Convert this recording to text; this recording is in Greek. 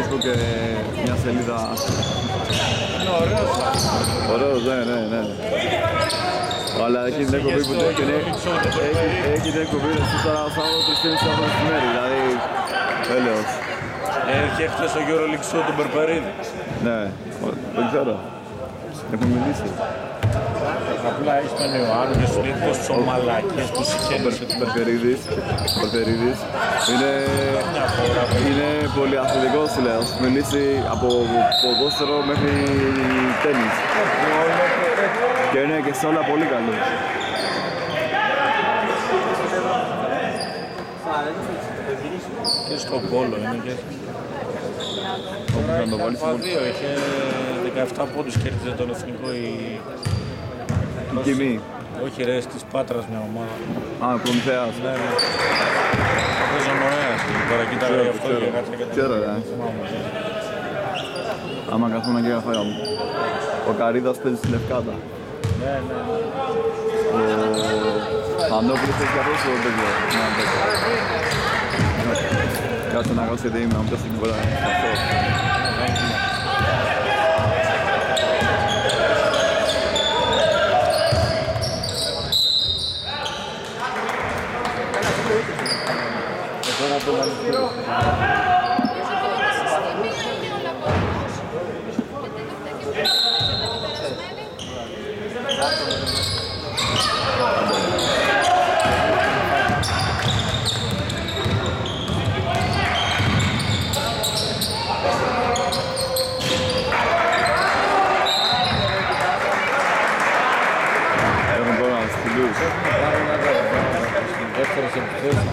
Facebook και μια σελίδα. Είναι ωραίος. Ωραίος, ναι. Αλλά έχει την εκπομπή που έχει την εκπομπή τώρα Σάββατο 3,5 ώρες τη μέρη, δηλαδή έλεος. Έχει χθες ο Euroleague Show του Μπερπερίδη. Ναι, δεν ξέρω. Έχουμε μιλήσει. Απλά είσαι τον Ιωάννη και σου λέει πόσο μαλάκες που συγχαίρεσαι. Μπερπερίδης είναι πολυαθλητικός, λέω. Σου μιλήσει από ποδόσφαιρο μέχρι τένις. Και είναι και σε όλα πολύ καλό. Και στο πόλο είναι και... Τώρα Αλφα 2 είχε 17 πόντους κέρδιζε τον εθνικό η... Κιμή. Όχι ρε, της Πάτρας μια ομάδα. Α, Προμηθέας. Ναι. Παίζον ωραίας. Τώρα κοίταγα γι' αυτό και κάτσε και τα... Ξέρω, ρε. Άμα καθόμουν και καθόλου. Ο Καρίδας παίζει στη Λευκάδα. Ναι. Ο Ανόπουλος έχει καθώς το τέτοιο. Κάτσε να γράψω γιατί είμαι να μου πέσει την φορά. Έχουν πρόγραμμα στους Τουλούς. Δεύτερος επιθέσεις.